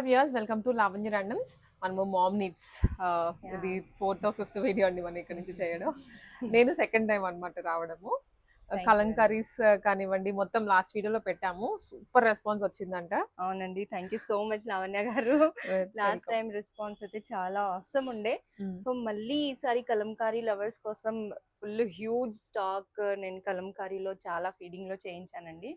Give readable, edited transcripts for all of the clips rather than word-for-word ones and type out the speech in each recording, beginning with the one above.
Viewers, welcome to Lavanya randoms. మనము ma'am needs ఇది 4th or 5th video అండి మనం ఇక్కడ నుంచి చేయడం. నేను సెకండ్ టైం అనమాట రావడము. కలంకారీస్ కానివ్వండి, మొత్తం లాస్ట్ వీడియోలో పెట్టాము. సూపర్ రెస్పాన్స్ వచ్చిందంట. అవునండి, thank you so much Lavanya గారు. లాస్ట్ టైం రెస్పాన్స్ అయితే చాలా అవసరం ఉండే. సో మళ్ళీ ఈసారి కలంకారీ లవర్స్ కోసం ఫుల్ హ్యూజ్ స్టాక్ నేను కలంకారీలో చాలా ఫీడింగ్ లో చేయించానండి.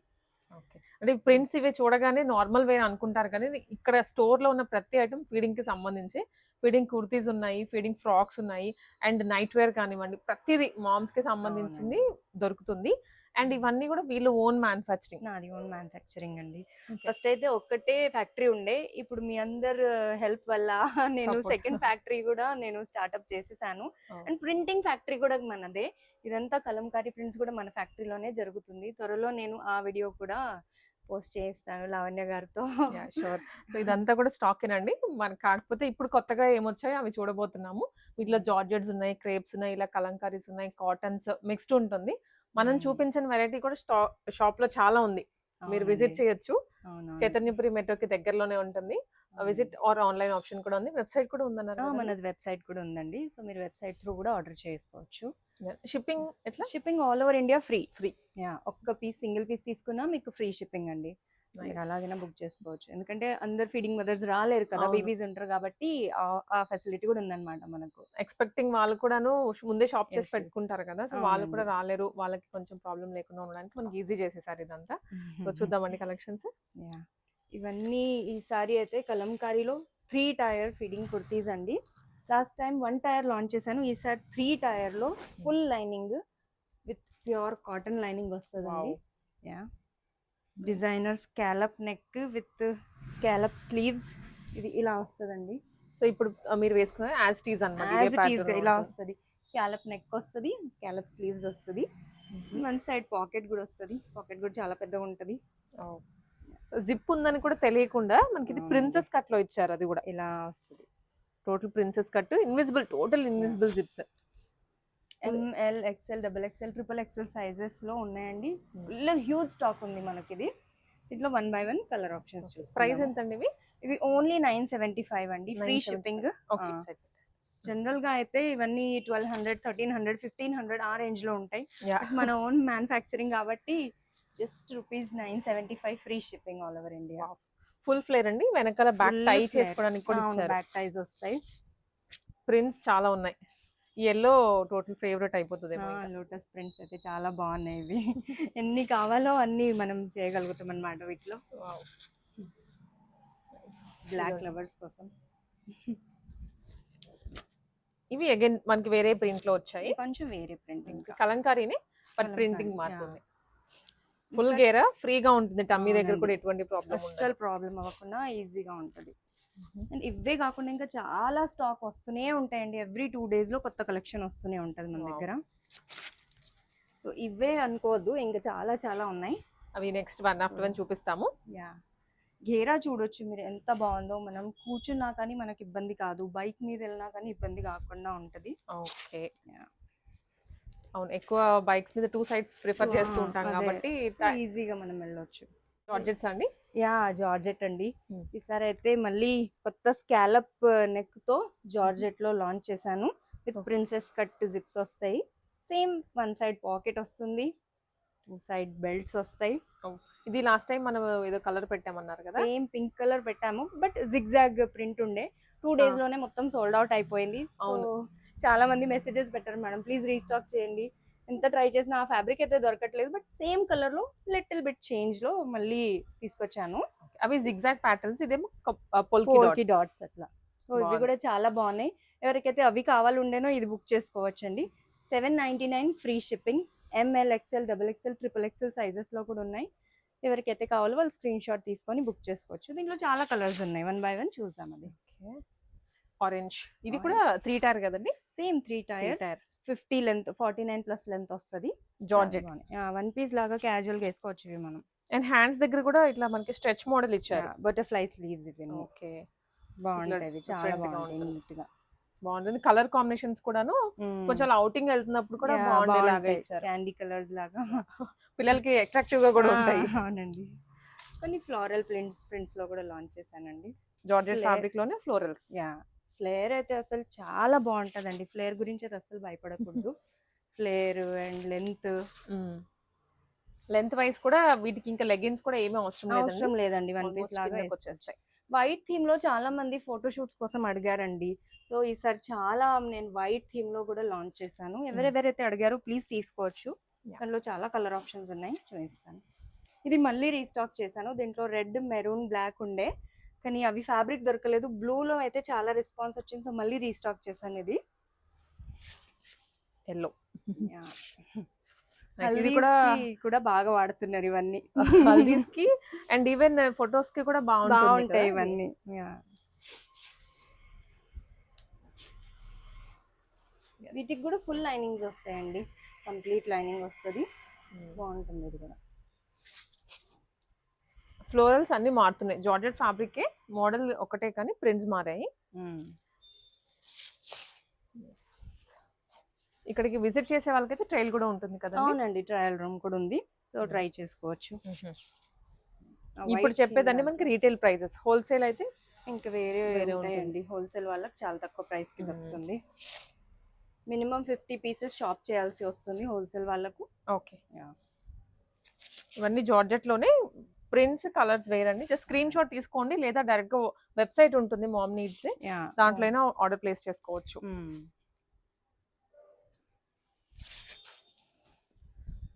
అంటే ప్రింట్స్ ఇవి చూడగానే నార్మల్ వేర్ అనుకుంటారు, కానీ ఇక్కడ స్టోర్ లో ఉన్న ప్రతి ఐటమ్ ఫీడింగ్ కి సంబంధించి ఫీడింగ్ కుర్తీస్ ఉన్నాయి, ఫీడింగ్ ఫ్రాక్స్ ఉన్నాయి, అండ్ నైట్ వేర్ కానివ్వండి, ప్రతిదీ మామ్స్ కి సంబంధించింది దొరుకుతుంది. అండ్ ఇవన్నీ కూడా వీళ్ళు ఓన్ మ్యానుఫ్యాక్చరింగ్. నాది ఓన్ మ్యానుఫ్యాక్చరింగ్ అండి. ఫస్ట్ అయితే ఒక్కటే ఫ్యాక్టరీ ఉండే, ఇప్పుడు మీ అందరు హెల్ప్ వల్ల నేను సెకండ్ ఫ్యాక్టరీ కూడా నేను స్టార్ట్అప్ చేసేసాను. అండ్ ప్రింటింగ్ ఫ్యాక్టరీ కూడా మనదే. ఇదంతా కలంకారీ ప్రింట్స్ కూడా మన ఫ్యాక్టరీలోనే జరుగుతుంది. త్వరలో నేను ఆ వీడియో కూడా పోస్ట్ చేస్తాను లావణ్య గారితో. షూర్. సో ఇదంతా కూడా స్టాక్ ఏనండి మనకి. కాకపోతే ఇప్పుడు కొత్తగా ఏమొచ్చాయో అవి చూడబోతున్నాము. వీటిలో జార్జెట్స్ ఉన్నాయి, క్రేప్స్ ఉన్నాయి, ఇలా కలంకారీస్ ఉన్నాయి, కాటన్స్ మిక్స్డ్ ఉంటుంది. మనం చూపించిన వెరైటీ కూడా షాప్ లో చాలా ఉంది, మీరు విజిట్ చేయొచ్చు. చైతన్యపురి మెట్రోకి దగ్గరలోనే ఉంటుంది. విజిట్ ఆర్ ఆన్లైన్ ఆప్షన్ కూడా ఉంది. వెబ్సైట్ కూడా ఉందన్నారు. మనది వెబ్సైట్ కూడా ఉందండి. సో మీరు వెబ్సైట్ త్రూ కూడా ఆర్డర్ చేసుకోవచ్చు. షిప్పింగ్ ఎట్లా? Shipping all over India free. ఒక్క పీస్ సింగిల్ పీస్ తీసుకున్నా మీకు ఫ్రీ షిప్పింగ్ అండి. మీరు అలాగైనా బుక్ చేసుకోవచ్చు. ఎందుకంటే అందరు ఫీడింగ్ మదర్స్ రాలేరు కదా, బేబీస్ ఉంటారు కాబట్టి ఆ ఫెసిలిటీ కూడా ఉందన్నమాట మనకు. ఎక్స్పెక్టింగ్ వాళ్ళు కూడాను ముందే షాప్ చేసి పెట్టుకుంటారు కదా, సో వాళ్ళు కూడా రాలేరు. వాళ్ళకి కొంచెం ప్రాబ్లం లేకుండా ఉండడానికి మనకి ఈజీ చేసేసారు ఇదంతా. సో చూద్దామండి కలెక్షన్స్. ఇవన్నీ ఈసారి అయితే కలంకారీలో 3 టైర్ ఫీడింగ్ కుర్తీస్ అండి. లాస్ట్ టైం 1 టైర్ లాంచ్ చేశాను. ఈసారి 3 టైర్ లో full lining with pure cotton lining వస్తుందండి. Designer scallop neck with scallop sleeves, ఇది ఇలా వస్తుందండి. సో ఇప్పుడు మీరు వేసుకున్న యాజ్ టీజ్ అన్నమాట, ఇలా వస్తుంది. స్కాలప్ నెక్ వస్తుంది, స్కాలప్ స్లీవ్స్ వస్తుంది. వన్ సైడ్ పాకెట్ కూడా వస్తుంది. పాకెట్ కూడా చాలా పెద్దగా ఉంటుంది. జిప్ ఉందని కూడా తెలియకుండా మనకి ఇది ప్రిన్సెస్ కట్ లో ఇచ్చారు. అది కూడా ఇలా వస్తుంది. Total princess cut, invisible, total invisible zips. ML, XL, XXL, XXL sizes లో ఉన్నాయండి. ఫుల్ హ్యూజ్ స్టాక్ ఉంది మనకి. ఇది దీంట్లో 1 by 1 కలర్ ఆప్షన్స్ చూసి. ప్రైస్ ఎంత అండి? ఇవి ఓన్లీ 975 అండి, ఫ్రీ షిప్పింగ్. జనరల్ గా అయితే ఇవన్నీ 1200, 1300, 1500 ఆ రేంజ్ లో ఉంటాయి. మన ఓన్ మ్యానుఫ్యాక్చరింగ్ కాబట్టి just ₹975 free shipping all over India. Full flare అండి. వెనకాల బ్యాక్ టై చేసుకోవడానికి కూడా ఇచ్చారు. బ్యాక్ టైస్ వస్తాయి. ప్రింట్స్ చాలా ఉన్నాయి. ఎల్లో టోటల్ ఫేవరెట్ అయిపోతుంది. లోటస్ ప్రింట్స్ అయితే చాలా బాగున్నాయి. ఇవి ఎన్ని కావాలో అన్ని మనం చేయగలుగుతాం అన్నమాట వీటిలో. బ్లాక్ లవర్స్ కోసం ఇవి అగైన్ మనకి వేరే ప్రింట్ లో వచ్చాయి. కొంచెం వేరే ప్రింటింగ్, కలంకారీనే బట్ ప్రింటింగ్ మారుతుంది. ఫుల్ గేరా ఫ్రీగా ఉంటుంది. టమ్మీ దగ్గర కూడా ఎటువంటి ప్రాబ్లం అవ్వకుండా ఈజీగా ఉంటుంది. అండ్ ఇవే కాకుండా ఇంకా చాలా స్టాక్ వస్తూనే ఉంటాయండి. ఎవ్రీ 2 days లో కొత్త కలెక్షన్ వస్తూనే ఉంటుంది మన దగ్గర. సో ఇవే అనుకోవద్దు, ఇంకా చాలా చాలా ఉన్నాయి. అవి నెక్స్ట్ 1 after 1 చూపిస్తాము. గేరా చూడొచ్చు మీరు, ఎంత బాగుందో. మనం కూర్చున్నా కానీ మనకి ఇబ్బంది కాదు, బైక్ మీద వెళ్ళినా కానీ ఇబ్బంది కాకుండా ఉంటది. ఓకే, అవును. ఎక్కువ బైక్స్ మీద 2 sides ప్రిఫర్ చేస్తూ ఉంటాం కాబట్టి ఈజీగా మనం వెళ్ళొచ్చు. జార్జెట్స్ అండి? జార్జెట్ అండి. ఈసారి అయితే మళ్ళీ కొత్త స్కాలప్ నెక్ తో జార్జెట్ లో లాంచ్ చేశాను. విత్ ప్రిన్సెస్ కట్ జిప్స్ వస్తాయి. సేమ్ 1 side పాకెట్ వస్తుంది, 2 side బెల్ట్స్ వస్తాయి. ఇది లాస్ట్ టైం మనం ఏదో కలర్ పెట్టామన్నారు కదా, సేమ్ పింక్ కలర్ పెట్టాము. బట్ జిగ్జాగ్ ప్రింట్ ఉండే. 2 days లోనే మొత్తం సోల్డ్ అవుట్ అయిపోయింది. అవును, చాలా మంది మెసేజెస్ పెట్టారు, మేడం ప్లీజ్ రీస్టాక్ చేయండి. ఎంత ట్రై చేసినా ఆ ఫ్యాబ్రిక్ అయితే దొరకట్లేదు. బట్ సేమ్ కలర్ లో లిటిల్ బిట్ చేంజ్ లో మళ్ళీ తీసుకొచ్చాను. అవి జిగ్జాగ్ ప్యాటర్న్స్, ఇదేమో పోల్కి డాట్స్ అట్లా. సో ఇవి కూడా చాలా బాగున్నాయి. ఎవరికైతే అవి కావాలి ఉండేనో ఇది బుక్ చేసుకోవచ్చు అండి. 799 free shipping. ML, XL, XXL, XXL sizes లో కూడా ఉన్నాయి. ఎవరికైతే కావాలో వాళ్ళు స్క్రీన్ షాట్ తీసుకొని బుక్ చేసుకోవచ్చు. దీంట్లో చాలా కలర్స్ ఉన్నాయి. 1 by 1 చూసాం. అది ఆరెంజ్. ఇది కూడా 3 టైర్ కదండి? సేమ్ 3 టైర్, 50 లెంత్, 49+ లెంత్ వస్తుంది. జార్జెట్ 1 piece లాగా క్యాజువల్ గా వేసుకోవచ్చు ఇవి మనం. అండ్ హ్యాండ్స్ దగ్గర కూడా ఇట్లా మనకి స్ట్రెచ్ మోడల్ ఇచ్చారు. బటర్ఫ్లై స్లీవ్స్ ఇవి. ఓకే, బాగుంటది, చాలా బాగుంటుంది, నీట్ గా బాగుంటుంది. కలర్ కాంబినేషన్స్ కూడాను కొంచెం అవుటింగ్ వెళ్తున్నప్పుడు కూడా బాగుండేలాగా ఇచ్చారు. క్యాండీ కలర్స్ లాగా పిల్లలకి అట్రాక్టివ్ గా కూడా ఉంటాయి. అవునండి. కొన్ని ఫ్లోరల్ ప్రింట్స్ లో కూడా లాంచ్ చేశానండి. Georgette Flare. ఫ్యాబ్రిక్ లోనే ఫ్లోరల్స్. యా ఫ్లేర్ అయితే అసలు చాలా బాగుంటదండి. ఫ్లేర్ గురించి అయితే అసలు భయపడకూడదు. ఫ్లేర్ అండ్ లెంత్ వైస్ కూడా వీటికి ఇంకా లెగిన్స్ కూడా ఏమీ అవసరం అవసరం లేదండి. లేదండి. వన్ పీస్ ఆల్మోస్ట్ లాగా కిందకి వేసుకోవచ్చు. వచ్చేస్తాయి. వైట్ థీమ్ లో చాలా మంది ఫోటో షూట్స్ కోసం అడిగారండి. సో ఈసారి చాలా నేను వైట్ థీమ్ లో కూడా లాంచ్ చేశాను. ఎవరెవరైతే అడిగారో ప్లీజ్ తీసుకోవచ్చు. Yeah. దానిలో చాలా కలర్ ఆప్షన్స్ ఉన్నాయి, చూపిస్తాను. ఇది మళ్ళీ రీస్టాక్ చేశాను. దీంట్లో రెడ్, మెరూన్, బ్లాక్ ఉండే, కానీ అవి ఫ్యాబ్రిక్ దొరకలేదు. బ్లూలో అయితే చాలా రెస్పాన్స్ వచ్చింది, సో మళ్ళీ రీస్టాక్ చేశాను. ఇది ఎల్లో. ఇది హల్దీస్ కూడా కూడా బాగా వాడుతున్నారు ఇవన్నీ. హల్దీస్ కి అండ్ ఈవెన్ ఫొటోస్ కి కూడా బాగుంటాయి ఇవన్నీ. వీటికి కూడా ఫుల్ లైనింగ్స్ వస్తాయండి, కంప్లీట్ లైనింగ్ వస్తుంది. బాగుంటుంది ఇది కూడా. ఫ్లోరల్స్ అన్ని మారుతున్నాయి. జార్జెట్ ఫ్యాబ్రిక్ మోడల్ ఒకటే కానీ ప్రింట్స్ మారాయి. ఇక్కడికి విజిట్ చేసే వాళ్ళకైతే ట్రైల్ కూడా ఉంటుంది కదా. అవునండి, ట్రయల్ రూమ్ కూడా ఉంది, సో ట్రై చేసుకోవచ్చు. ఇప్పుడు చెప్పేదండి మనకి రీటైల్ ప్రైజెస్. హోల్సేల్ అయితే ఇంకా వేరే ఉంటాయండి. హోల్సేల్ వాళ్ళకి చాలా తక్కువ ప్రైస్ కి దొరుకుతుంది. మినిమం 50 పీసెస్ షాప్ చేయాల్సి వస్తుంది హోల్సేల్ వాళ్ళకు. ఓకే, ఇవన్నీ జార్జెట్ లోనే ప్రింట్స్, కలర్స్ వేరండి. జస్ట్ స్క్రీన్ షాట్ తీసుకోండి, లేదా డైరెక్ట్ గా వెబ్సైట్ ఉంటుంది మామ్ నీడ్స్, దాంట్లో అయినా ఆర్డర్ ప్లేస్ చేసుకోవచ్చు.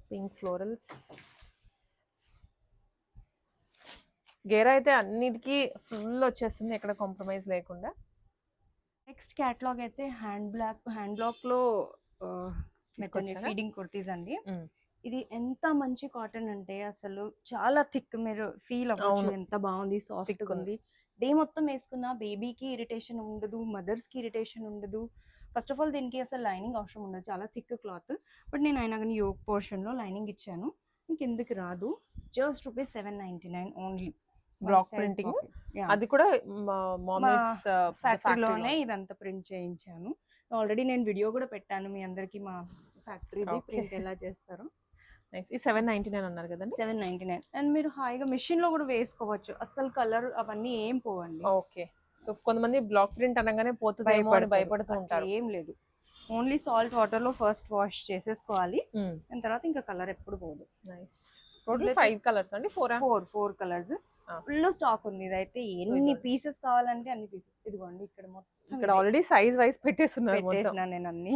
Pink florals. గేరా అయితే అన్నిటికీ ఫుల్ వచ్చేస్తుంది, ఎక్కడ కాంప్రమైజ్ లేకుండా. నెక్స్ట్ క్యాటలాగ్ అయితే హ్యాండ్ బ్లాక్ లో ఫీడింగ్ కుర్తీస్ అండి. ఇది ఎంత మంచి కాటన్ అంటే అసలు చాలా థిక్, మీరు ఫీల్ అవ్వచ్చు ఎంత బాగుంది, సాఫ్ట్ ఉంది. డే మొత్తం వేసుకున్న బేబీకి ఇరిటేషన్ ఉండదు, మదర్స్ కి ఇరిటేషన్ ఉండదు. ఫస్ట్ ఆఫ్ ఆల్ దీనికి అసలు లైనింగ్ అవసరం ఉండదు, చాలా థిక్ క్లాత్. బట్ నేను అయినా కానీ యోక్ పోర్షన్ లో లైనింగ్ ఇచ్చాను, ఇంకెందుకు రాదు. Just ₹799 only. బ్లాక్ ప్రింటింగ్, అది కూడా ఫ్యాక్టరీలోనే ఇదంతా ప్రింట్ చేయించాను. ఆల్రెడీ నేను వీడియో కూడా పెట్టాను మీ అందరికి, మా ఫ్యాక్టరీ ప్రింట్ ఎలా చేస్తారో. ఈ 799 అన్నారు కదండి. 799 అండ్ మీరు హాయిగా మెషిన్ లో కూడా వేసుకోవచ్చు, అసలు కలర్ అవన్నీ ఏం పోవండి. ఓకే, సో కొంతమంది బ్లాక్ ప్రింట్ అనగానే పోతుందేమో అని భయపడుతూ ఉంటారు. ఏం లేదు, ఓన్లీ సాల్ట్ వాటర్ లో ఫస్ట్ వాష్ చేసేసుకోవాలి, దాని తర్వాత ఇంకా కలర్ ఎప్పుడు పోదు. నైస్. టోటల్ 5 కలర్స్ అండి. 4 కలర్స్ ఫుల్ స్టాక్ ఉంది. ఇదైతే ఎన్ని పీసెస్ కావాలంటే అన్ని పీసెస్. ఇదిగోండి ఇక్కడ మొత్తం, ఇక్కడ ఆల్రెడీ సైజ్ వైస్ పెట్టేస్తున్నారు నేను అన్ని.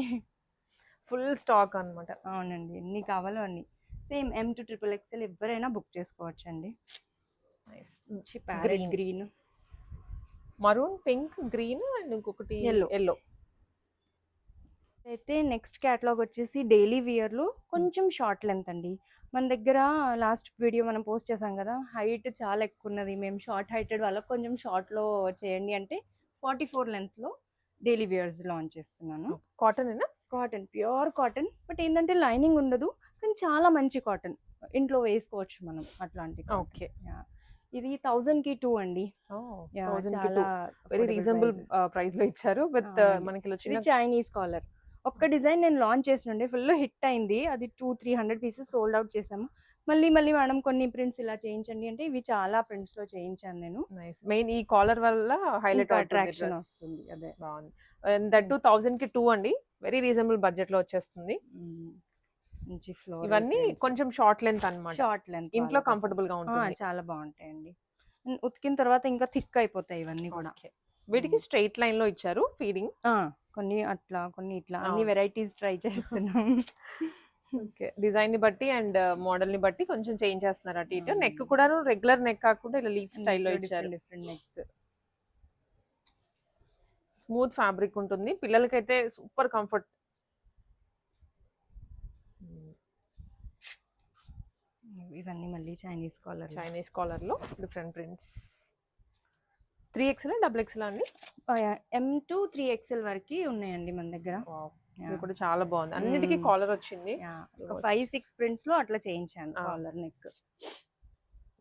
ఫుల్ స్టాక్ అన్నమాట. అవునండి, ఎన్ని కావాలో అన్ని. సేమ్ M to XXL ఎవరైనా బుక్ చేసుకోవచ్చు అండి. Green, maroon, pink, green and ఇంకొకటి ఎల్లో. అయితే నెక్స్ట్ క్యాటలాగ్ వచ్చేసి డైలీ వియర్ లో కొంచెం షార్ట్ లెంత్ అండి. మన దగ్గర లాస్ట్ వీడియో మనం పోస్ట్ చేసాం కదా, హైట్ చాలా ఎక్కువ ఉన్నది, మేము షార్ట్ హైటెడ్ వాళ్ళకి కొంచెం షార్ట్ లో చేయండి అంటే 44 లెంత్ లో డైలీ వియర్స్ లాంచ్ చేస్తున్నాను. Cotton, pure cotton. బట్ ఏంటంటే లైనింగ్ ఉండదు, కానీ చాలా మంచి కాటన్, ఇంట్లో వేసుకోవచ్చు మనం అట్లాంటి. ఓకే, ఇది 1000 కి 2 అండి. వెరీ రీజనబుల్ ప్రైస్ లో ఇచ్చారు. విత్ మనకి చైనీస్ కాలర్. ఒక్క డిజైన్ నేను లాంచ్ చేసినుండే, ఫుల్ హిట్ అయింది. అది 200-300 పీసెస్ సోల్డ్ అవుట్ చేసాము. మళ్ళీ మేడం కొన్ని ప్రింట్స్ ఇలా చేయించండి అంటే ఇవి చాలా ప్రింట్స్ లో చేయించాను నేను. మెయిన్ ఈ కాలర్ వల్ల హైలైట్ అట్రాక్షన్ వస్తుంది. అదే బాగుంది. దట్ 1000 కి 2 అండి, వెరీ రీజనబుల్ బడ్జెట్ లో వచ్చేస్తుంది. ఇవన్నీ కొంచెం షార్ట్ లెంత్ అన్నమాట. షార్ట్ లెంత్ ఇంట్లో కంఫర్టబుల్ గా ఉంటుంది, చాలా బాగుంటాయండి. ఉతికిన తర్వాత ఇంకా థిక్ అయిపోతాయి ఇవన్నీ కూడా. వీటికి స్ట్రైట్ లైన్ లో ఇచ్చారు ఫీడింగ్. కొన్ని అట్లా, కొన్ని ఇట్లా, అన్ని వెరైటీస్ ట్రై చేస్తున్నాం. ఓకే, డిజైన్ ని బట్టి అండ్ మోడల్ ని బట్టి కొంచెం చేంజ్ చేస్తున్నారు అటు ఇటు. నెక్ కూడా రెగ్యులర్ నెక్ కాకుండా ఇలా లీఫ్ స్టైల్లో ఇచ్చారు. Different next. స్మూత్ ఫ్యాబ్రిక్ ఉంటుంది, పిల్లలకైతే సూపర్ కంఫర్ట్. ఇవన్నీ మళ్ళీ చైనీస్ కాలర్ లో డిఫరెంట్ ప్రింట్స్. 3XL XXL అండి. M to 3XL వరకు ఉన్నాయండి మన దగ్గర. ఇది కూడా చాలా బాగుంది, అన్నిటికీ కాలర్ వచ్చింది. 5-6 ప్రింట్స్ లో అట్లా చేయించాను కాలర్ నెక్.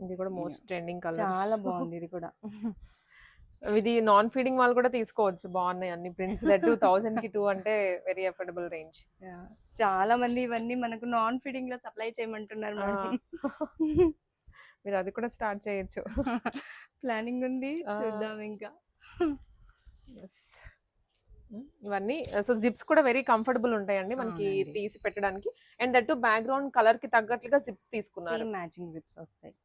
ఇది కూడా మోస్ట్ ట్రెండింగ్ కలర్, చాలా బాగుంది ఇది కూడా. ఇది నాన్ ఫీడింగ్ వాళ్ళు కూడా తీసుకోవచ్చు, బాగున్నాయి అన్ని ప్రింట్స్. 2000 కి 2 అంటే వెరీ అఫోర్డబుల్ రేంజ్. చాలా మంది ఇవన్నీ మనకు నాన్ ఫీడింగ్ లో సప్లై చేయమంటున్నారు. మీరు అది కూడా స్టార్ట్ చేయొచ్చు. ప్లానింగ్ ఉంది, ఆ. చూద్దాం ఇంకా. యెస్. ఇవన్నీ సో జిప్స్ కూడా వెరీ కంఫర్టబుల్ ఉంటాయండి మనకి అవునండి. తీసి పెట్టడానికి. అండ్ దట్ బ్యాక్గ్రౌండ్ కలర్ కి తగ్గట్లుగా జిప్ తీసుకున్నారు. సేమ్ మ్యాచింగ్ జిప్స్ వస్తాయి.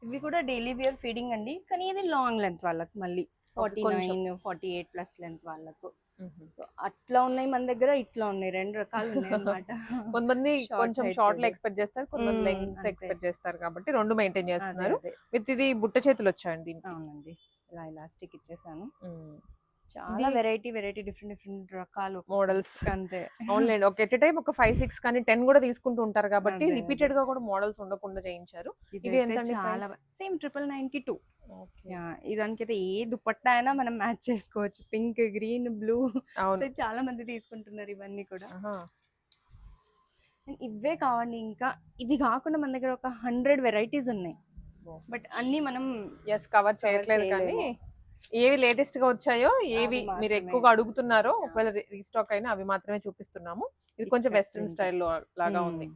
ఇవి కూడా డైలీ వేర్ ఫీడింగ్ అండి, కానీ ఇది లాంగ్ లెంత్ వాళ్ళకి మళ్ళీ Okay, కొంచెం. 49, 48 ప్లస్ లెంత్ వాళ్ళకు. సో అట్లా ఉన్నాయి మన దగ్గర, ఇట్లా ఉన్నాయి, 2 రకాలు ఉన్నాయి అన్నమాట. కొంతమంది Short కొంచెం height షార్ట్ లో కూడా. ఎక్స్పెక్ట్ చేస్తారు, కొంతమంది లెంగ్త్ అంతే. ఎక్స్పెక్ట్ చేస్తారు కాబట్టి రెండు మెయింటైన్ అదే చేస్తున్నారు. అదే. విత్ ఇది బుట్ట చేతులు వచ్చాయండి దీనికి. అవునండి, ఇలా ఎలాస్టిక్ ఇచ్చేసాను. మ్మ్. చాలా ఇది- వెరైటీ డిఫరెంట్ రకాలు మోడల్స్ అంతే. ఆన్లైన్ ఒక ఎట్ టైం ఒక 5-6 కానీ 10 కూడా తీసుకుంటూ ఉంటారు కాబట్టి అదే, అదే. రిపీటెడ్ గా కూడా మోడల్స్ ఉండకుండా చేయించారు. ఇవి ఎంతండి చాలా price? సేమ్ 999. Okay. ఇదానికైతే ఏ దుపట్టా అయినా మనం మ్యాచ్ చేసుకోవచ్చు, పింక్, గ్రీన్, బ్లూ. అవును. చాలా మంది తీసుకుంటున్నారు ఇవన్నీ కూడా. ఆహా. And ఇవే కావండి, ఇంకా ఇవి కాకుండా మన దగ్గర ఒక 100 వెరైటీస్ ఉన్నాయి. Wow. బట్ అన్ని మనం ఎస్ కవర్ చేయట్లేదు కానీ చేయలేము. ఏవి లేటెస్ట్ గా వచ్చాయో ఏవి అవి మీరు మాత్రమే. ఎక్కువగా అడుగుతున్నారో ఒకవేళ రీస్టాక్ అయినా అవి మాత్రమే చూపిస్తున్నాము. ఇది కొంచెం ఇక్కడ వెస్ట్రన్ print. స్టైల్లో లాగా ఉంది.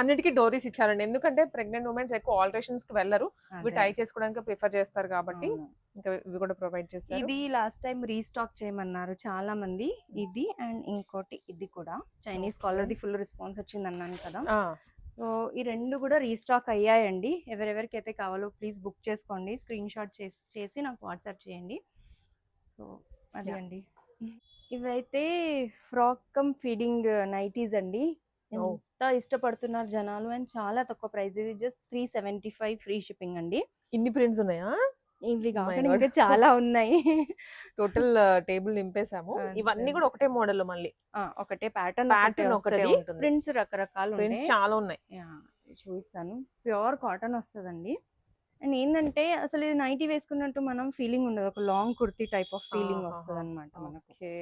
అన్నిటికీ డోరీస్ ఇచ్చారండి, ఎందుకంటే ప్రెగ్నెంట్ ఉమెన్స్ ఎక్కువ ఆల్టరేషన్స్ కి వెళ్ళరు, ఇవి టై చేసుకోవడానికి ప్రిఫర్ చేస్తారు కాబట్టి ఇంకా ఇవి కూడా ప్రొవైడ్ చేస్తారు. ఇది లాస్ట్ టైం రీస్టాక్ చేయమన్నారు చాలా మంది. ఇది అండ్ ఇంకోటి ఇది కూడా Chinese collar the full response వచ్చింది అన్నాను కదా. ఆ, సో ఈ రెండు కూడా రీస్టాక్ అయ్యాయండి. ఎవరెవరికైతే కావాలో ప్లీజ్ బుక్ చేసుకోండి, స్క్రీన్ షాట్ చేసి నాకు వాట్సాప్ చేయండి. సో అది Yeah. అండి. ఇవైతే ఫ్రాక్ కమ్ ఫీడింగ్ నైటీస్ అండి. Oh. ఎంత ఇష్టపడుతున్నారు జనాలు, అండ్ చాలా తక్కువ ప్రైస్. ఇది జస్ట్ 375 ఫ్రీ షిప్పింగ్ అండి. ఇన్ని ప్రింట్స్ ఉన్నాయా? ఇవి my కాకుండా God. ఇంకా చాలా ఉన్నాయి. టోటల్ టేబుల్ నింపేసాము. అంతే. ఇవన్నీ కూడా ఒకటే మోడల్, మళ్ళీ ఒకటే ప్యాటర్న్ ఒకటే ఉంటుంది. ప్రింట్స్ రకరకాలు ప్రింట్స్ ఉంటాయి. చాలా ఉన్నాయి. చూపిస్తాను. ప్యూర్ కాటన్ వస్తుందండి. అండ్ ఏంటంటే అసలు ఇది నైటీ వేసుకున్నట్టు మనం ఫీలింగ్ ఉండదు, ఒక long kurti type of feeling వస్తుంది అనమాట మనకు. Okay,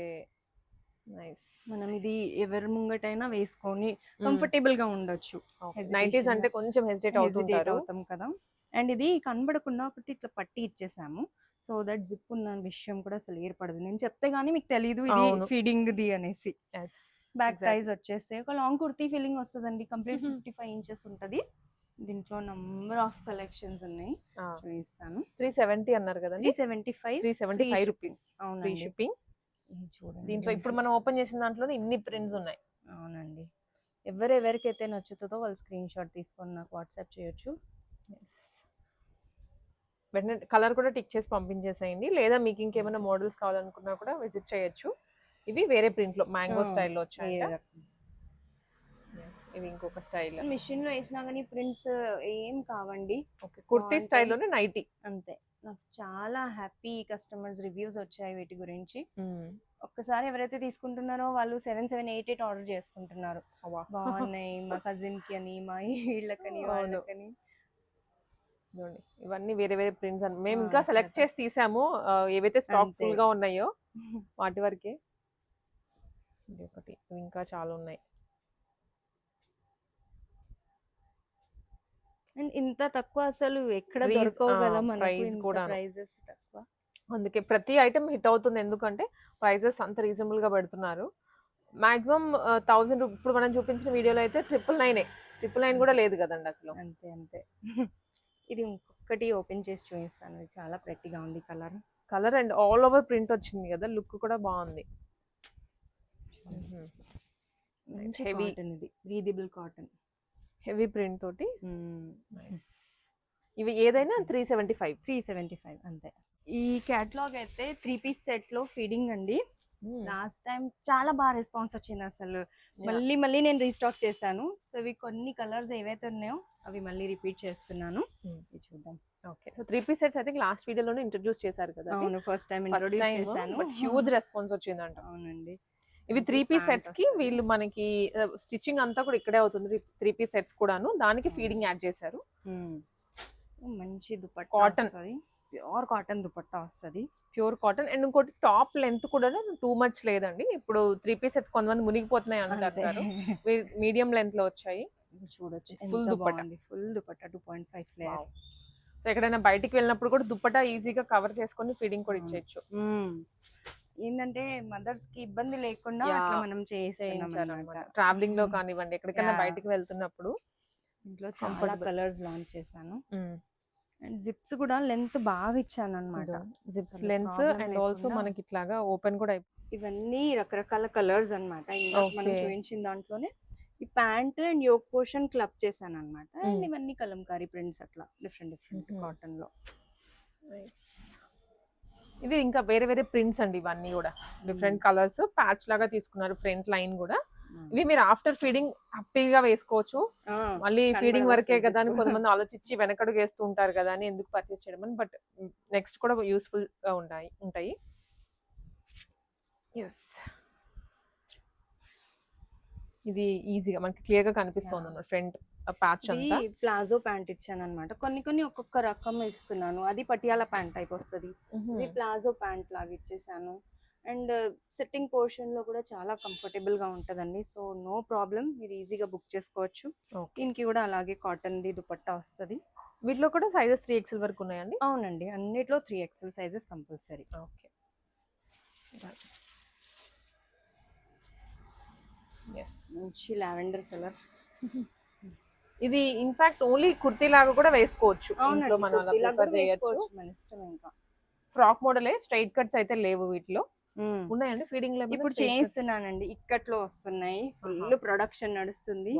nice. మనం ఇది ఎవరి ముంగటైనా వేసుకొని కంఫర్టబుల్ గా ఉండొచ్చు. నైటీస్ అంటే కొంచెం హెసిటేట్ హెసిటేట్ అవుతుంటారు. అవుతాం కదా. అండ్ ఇది కనబడకుండా ఒకటి ఇట్లా పట్టి ఇచ్చేసాము, సో దట్ జిప్ ఉన్న విషయం కూడా అసలు ఏర్పడదు. నేను చెప్తే గానీ మీకు తెలియదు ఇది అవును. ఫీడింగ్ ది అనేసి. Yes, back exactly. సైజ్ వచ్చేస్తే ఒక లాంగ్ కుర్తీ ఫీలింగ్ వస్తుందండి. కంప్లీట్ 55 ఇంచెస్ ఉంటది. దీంట్లో నంబర్ ఆఫ్ కలెక్షన్స్ ఉన్నాయి, చూపిస్తాను. 370 అన్నారు కదండి. 375 375 రూపీస్ ఫ్రీ అవునండి. షిప్పింగ్. చూడండి దీంట్లో ఇప్పుడు మనం ఓపెన్ చేసిన దాంట్లో ఇన్ని ప్రింట్స్ ఉన్నాయి. అవునండి. ఎవరెవరికైతే నచ్చుతుందో వాళ్ళు స్క్రీన్ షాట్ తీసుకొని నాకు వాట్సాప్ చేయొచ్చు. వెంటనే కలర్ కూడా టిక్ చేసి పంపించేసేయండి, లేదా మీకు ఇంకేమైనా మోడల్స్ కావాలనుకున్నా కూడా విజిట్ చేయొచ్చు. ఇవి వేరే ప్రింట్ లో మ్యాంగో స్టైల్లో వచ్చాయి. ఇవి ఇంకొక స్టైల్. మిషన్ లో వేసినా కానీ ప్రింట్స్ ఏం కావండి. ఓకే, కుర్తీ స్టైల్లోనే నైటీ. అంతే. నాకు చాలా హ్యాపీ కస్టమర్స్ రివ్యూస్ వచ్చాయి వీటి గురించి. ఒక్కసారి ఎవరైతే తీసుకుంటున్నారో వాళ్ళు 788 ఆర్డర్ చేసుకుంటున్నారు. బాగున్నాయి మా కజిన్ కి అని, మా వీళ్ళకని, వాళ్ళకని. ఇవన్నీ వేరే వేరే ప్రింట్స్ అని మేము ఇంకా సెలెక్ట్ చేసి తీసాము. ఏవైతే స్టాక్ అంతే. ఫుల్ గా ఉన్నాయో వాటి వరకే. ఇది ఒకటి, ఇంకా చాలా ఉన్నాయి. అండ్ ఇంత తక్కువ అసలు ఎక్కడ Price, దొరకవు కదా price మనకు, కూడా. ప్రైజెస్ తక్కువ. అందుకే ప్రతి ఐటమ్ హిట్ అవుతుంది, ఎందుకంటే ప్రైజెస్ అంత రీజనబుల్ గా పెడుతున్నారు. మాక్సిమం 1000 ఇప్పుడు మనం చూపించిన వీడియోలో అయితే 999 కూడా లేదు కదండి అసలు. అంతే అంతే. ఇది ఇంకొకటి ఓపెన్ చేసి చూపిస్తాను. ఇది చాలా ప్రెట్టిగా ఉంది colour and all over print వచ్చింది కదా, లుక్ కూడా బాగుంది. హెవీ కాటన్, ఇది బ్రీదబుల్ కాటన్, హెవీ ప్రింట్ తోటి. ఇవి ఏదైనా 375 అంతే. ఈ క్యాటలాగ్ అయితే 3 పీస్ సెట్ లో ఫీడింగ్ అండి. లాస్ట్ టైం చాలా బాగా రెస్పాన్స్ వచ్చింది అసలు. మళ్ళీ నేను రీస్టాక్ చేశాను. సో ఇవి కొన్ని కలర్స్ ఏవైతే ఉన్నాయో అవి మళ్ళీ రిపీట్ చేస్తున్నాను. చూద్దాం. ఓకే, సో 3 పీస్ సెట్స్ అయితే లాస్ట్ వీడియోలోనే ఇంట్రొడ్యూస్ చేశారు కదా. అవును, ఫస్ట్ టైం ఇంట్రొడ్యూస్ చేశాను. బట్ హ్యూజ్ రెస్పాన్స్ వచ్చిందంట. అవునండి. ఇవి 3 పీస్ సెట్స్ కి వీళ్ళు మనకి స్టిచ్చింగ్ అంతా కూడా ఇక్కడే అవుతుంది. 3 పీస్ సెట్స్ కూడాను దానికి ఫీడింగ్ యాడ్ చేశారు. మంచి dupatta, cotton, pure cotton dupatta వస్తుంది. Pure cotton. అండ్ ఇంకోటి టాప్ లెంత్ కూడా టూ మచ్ లేదండి. ఇప్పుడు 3 పీస్ సెట్స్ కొంతమంది మునిగిపోతున్నాయి అంటారు, మీడియం లెంత్ లో వచ్చాయి. చూడొచ్చు, full dupatta, full dupatta 2.5 flare. So ఎక్కడైనా బయటికి వెళ్ళినప్పుడు కూడా దుపట్టా ఈజీగా కవర్ చేసుకొని ఫీడింగ్ కూడా ఇచ్చేయచ్చు. ఏంటంటే మదర్స్ కి ఇబ్బంది లేకుండా అట్లా మనం చేయించాలన్నమాట. ట్రావెలింగ్ లో కానివ్వండి, ఎక్కడికైనా బయటికి వెళ్తున్నప్పుడు ఇంట్లో చాలా Comfortable. కలర్స్ లాంచ్ చేశాను. అండ్ జిప్స్ కూడా లెంత్ బాగా ఇచ్చాను అనమాట. జిప్స్ అసలు లెన్స్ problem అండ్ ఆల్సో లేకుండా. మనకి ఇట్లాగా ఓపెన్ కూడా ఇవన్నీ రకరకాల కలర్స్ అన్నమాట. ఇందాక మనం Okay. చూపించిన దాంట్లోనే ఈ pant and yoke portion club చేశాను అనమాట. అండ్ ఇవన్నీ కలంకారీ ప్రింట్స్ అట్లా డిఫరెంట్ కాటన్ లో. ఇవి ఇంకా వేరే వేరే ప్రింట్స్ అండి, ఇవన్నీ కూడా డిఫరెంట్ కలర్స్ ప్యాచ్ లాగా తీసుకున్నారు, ఫ్రంట్ లైన్ కూడా. ఇవి మీరు ఆఫ్టర్ ఫీడింగ్ హ్యాపీగా వేసుకోవచ్చు. మళ్ళీ ఫీడింగ్ వరకే కదా అని కొంతమంది ఆలోచించి వెనకడుగు వేస్తూ ఉంటారు కదా అని ఎందుకు పర్చేస్ చేయడం అని, బట్ నెక్స్ట్ కూడా యూస్ఫుల్ గా ఉంటాయి. ఎస్, ఇది ఈజీగా మనకి క్లియర్ గా కనిపిస్తుంది అన్నమాట ఫ్రంట్ ప్యాచ్ అంతా. ప్లాజో ప్యాంట్ ఇచ్చాను అనమాట. కొన్ని ఒక్కొక్క రకం ఇస్తున్నాను. అది పటియాలా ప్యాంట్ టైప్ వస్తుంది. ఇది ప్లాజో ప్యాంట్ లాగా ఇచ్చేసాను. అండ్ సెట్టింగ్ పోర్షన్ లో కూడా చాలా కంఫర్టబుల్ గా ఉంటదండి. సో నో ప్రాబ్లం, మీరు ఈజీగా బుక్ చేసుకోవచ్చు. దీనికి కూడా అలాగే కాటన్ ది దుపట్టా వస్తుంది. వీటిలో కూడా సైజెస్ 3XL వరకు ఉన్నాయండి? అవునండి, అన్నిట్లో 3XL సైజెస్ కంపల్సరీ. ఓకే, మంచి లావెండర్ కలర్. ఇది ఇన్ఫాక్ట్ ఓన్లీ కుర్తీ లాగా కూడా వేసుకోవచ్చు. అవునండి, మనం అలా ప్రిఫర్ చేయొచ్చు. మన ఇష్టం. ఇంకా ఫ్రాక్ మోడలే, స్ట్రైట్ కట్స్ అయితే లేవు వీటిలో. ఉన్నాయండి ఫీడింగ్ లో? ఇప్పుడు చేయిస్తున్నానండి, ఇక్కట్లో వస్తున్నాయి. ఫుల్ ప్రొడక్షన్ నడుస్తుంది.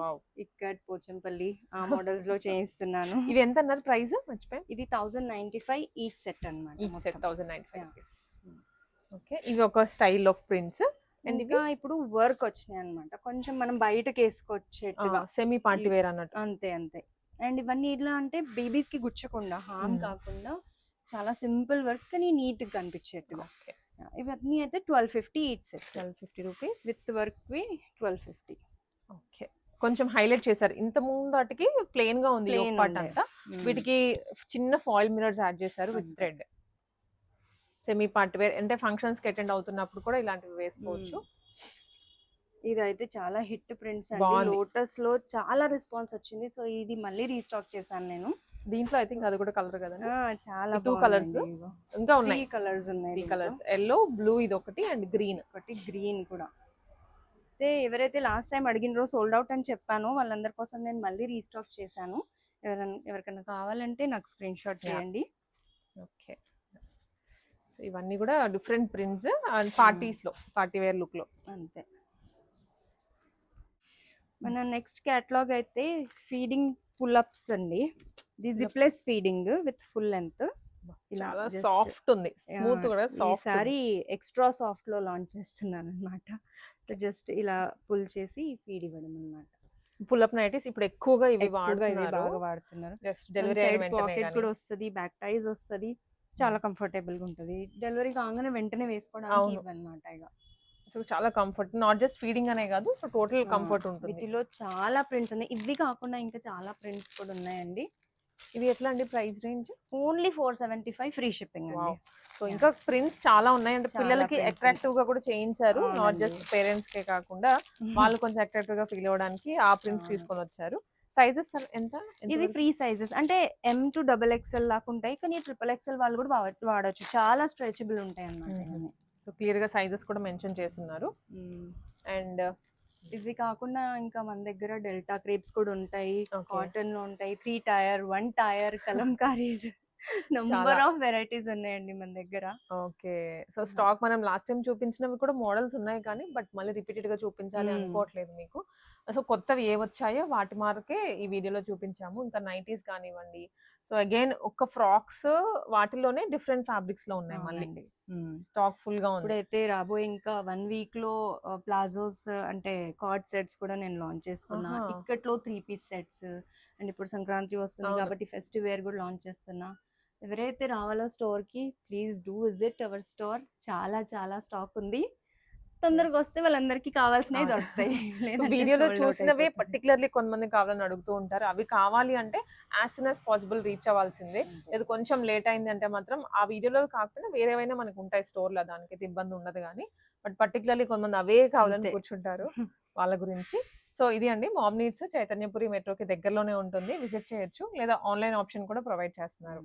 ఇక్కట్, పోచంపల్లి ఆ మోడల్స్ లో చేయిస్తున్నాను. ఇవి ఎంత అన్నారు ప్రైస్? మర్చిపోయి. ఇది 1095 ఈచ్ సెట్ అన్నమాట. Each set 1095 rupees. ఓకే, ఇవి ఒక స్టైల్ ఆఫ్ ప్రింట్స్. అండ్ ఇంకా ఇప్పుడు వర్క్ వచ్చినాయి అన్నమాట, కొంచెం మనం బయటకి వేసుకోవచ్చేట్టుగా, సెమీ పార్టీ వేర్ అన్నట్టు. అంతే. అండ్ ఇవన్నీ ఇట్లా అంటే బేబీస్ కి గుచ్చకుండా, హామ్ కాకుండా చాలా సింపుల్ వర్క్ కానీ నీట్ గా కనిపించేట్టుగా. ఇవన్నీ అయితే 1250 each set. 1250 rupees with work వి 1250. ఓకే, కొంచెం హైలైట్ చేశారు. ఇంత ముందు వాటికి ప్లెయిన్ గా ఉంది యోక్ పార్ట్ అంతా. వీటికి చిన్న ఫాయిల్ మిరర్స్ యాడ్ చేశారు with thread. Semi party wear అంటే ఫంక్షన్స్ కి అటెండ్ అవుతున్నప్పుడు కూడా ఇలాంటివి వేసుకోవచ్చు. ఇదైతే చాలా హిట్ ప్రింట్స్ అండి. లోటస్ లో చాలా రెస్పాన్స్ వచ్చింది. సో ఇది మళ్ళీ రీస్టాక్ చేశాను నేను. దీంట్లో ఐ థింక్ అది కూడా కలర్ కదా? చాలా 2 కలర్స్ ఇంకా ఉన్నాయి. 3 కలర్స్ ఉన్నాయి. 3 కలర్స్, ఎల్లో, బ్లూ ఇది ఒకటి, అండ్ గ్రీన్ ఒకటి, గ్రీన్ కూడా. అయితే ఎవరైతే లాస్ట్ టైం అడిగిన రోజు సోల్డ్ అవుట్ అని చెప్పానో వాళ్ళందరి కోసం నేను మళ్ళీ రీస్టాక్ చేశాను. ఎవరికైనా కావాలంటే నాకు స్క్రీన్ షాట్ చేయండి. ఓకే, సో ఇవన్నీ కూడా డిఫరెంట్ ప్రింట్స్ అండ్ పార్టీస్ లో, పార్టీ వేర్ లుక్ లో. అంతే. మన నెక్స్ట్ క్యాటలాగ్ అయితే ఫీడింగ్ పుల్అప్స్ అండి. ఇది జిప్లెస్ ఫీడింగ్ విత్ ఫుల్ లెంత్. చాలా సాఫ్ట్ ఉంది, స్మూత్ కూడా సాఫ్ట్. ఈసారి ఎక్స్ట్రా సాఫ్ట్ లో లాంచ్ చేస్తున్నాను అన్నమాట. జస్ట్ ఇలా పుల్ చేసి ఫీడ్ ఇవ్వడం అన్నమాట. పుల్అప్ నైటీస్ ఇప్పుడు ఎక్కువగా ఇవి బాగా వాడుతున్నారు. జస్ట్ డెలివరీ పాకెట్ కూడా వస్తుంది, బ్యాక్ టైజ్ వస్తుంది, చాలా కంఫర్టబుల్ గా ఉంటది. డెలివరీ కాగానే వెంటనే వేసుకోవడానికి ఇవన్నమాట. ఇక సో చాలా కంఫర్ట్, నాట్ జస్ట్ ఫీడింగ్ అనే కాదు, సో టోటల్ కంఫర్ట్ ఉంటుంది. వీటిలో చాలా ప్రింట్స్ ఉన్నాయి. ఇవి కాకుండా ఇంకా చాలా ప్రింట్స్ కూడా ఉన్నాయండి. ఇవి ఎట్లా అండి price range? Only 475 free shipping అండి. సో ఇంకా ప్రింట్స్ చాలా ఉన్నాయి. అంటే పిల్లలకి అట్రాక్టివ్ గా కూడా చేయించారు, నాట్ జస్ట్ పేరెంట్స్ కే కాకుండా వాళ్ళు కొంచెం అట్రాక్టివ్ గా ఫీల్ అవ్వడానికి ఆ ప్రింట్స్ తీసుకొని వచ్చారు. సైజెస్ ఎంత? ఇది ఫ్రీ సైజెస్ అంటే M to XXL దాకా ఉంటాయి, కానీ XXL వాళ్ళు కూడా వాడచ్చు. చాలా స్ట్రెచబుల్ ఉంటాయి అన్నమాట. సో క్లియర్ గా సైజెస్ కూడా మెన్షన్ చేస్తున్నారు. అండ్ ఇవి కాకుండా ఇంకా మన దగ్గర డెల్టా క్రేప్స్ కూడా ఉంటాయి, కాటన్ లో ఉంటాయి, 3 tier, 1 tier, Kalamkaris, number of varieties ఉన్నాయండి మన దగ్గర. ఓకే, సో స్టాక్ మనం లాస్ట్ టైం చూపించినవి కూడా మోడల్స్ ఉన్నాయి కానీ బట్ మళ్ళీ రిపీటెడ్ గా చూపించాలి అనుకోవట్లేదు మీకు. సో కొత్తవి ఏ వచ్చాయో వాటి మార్కే ఈ వీడియోలో చూపించాము. ఇంకా నైటీస్ కానివ్వండి, సో అగైన్ ఒక్క ఫ్రాక్స్ వాటిలోనే డిఫరెంట్ ఫ్యాబ్రిక్స్ లో ఉన్నాయి. మళ్ళీ స్టాక్ ఫుల్ గా ఉంది. ఇప్పుడైతే రాబోయే ఇంకా 1 వీక్ లో ప్లాజోస్ అంటే కార్డ్ సెట్స్ కూడా నేను లాంచ్ చేస్తున్నా. ఇక్కట్లో 3 పీస్ సెట్స్. అండ్ ఇప్పుడు సంక్రాంతి వస్తుంది కాబట్టి ఫెస్టివ్ వేర్ కూడా లాంచ్ చేస్తున్నా. ఎవరైతే రావాలో స్టోర్ కి please do visit our store. చాలా చాలా స్టాక్ ఉంది. తొందరగా వస్తే వాళ్ళందరికీ కావాల్సినవి దొరుకుతాయి. వీడియోలో చూసినవే పర్టికులర్లీ కొంతమంది కావాలని అడుగుతూ ఉంటారు. అవి కావాలి అంటే as soon as possible reach అవ్వాల్సిందే. లేదు కొంచెం లేట్ అయింది అంటే మాత్రం ఆ వీడియోలో కాకపోయినా వేరేవైనా మనకు ఉంటాయి స్టోర్ లో, దానికైతే ఇబ్బంది ఉండదు. కానీ బట్ పర్టికులర్లీ కొంతమంది అవే కావాలని కూర్చుంటారు, వాళ్ళ గురించి. సో ఇది అండి, మామ్ నీడ్స్ చైతన్యపురి మెట్రోకి దగ్గరలోనే ఉంటుంది, విజిట్ చేయొచ్చు. లేదా ఆన్లైన్ ఆప్షన్ కూడా ప్రొవైడ్ చేస్తున్నారు.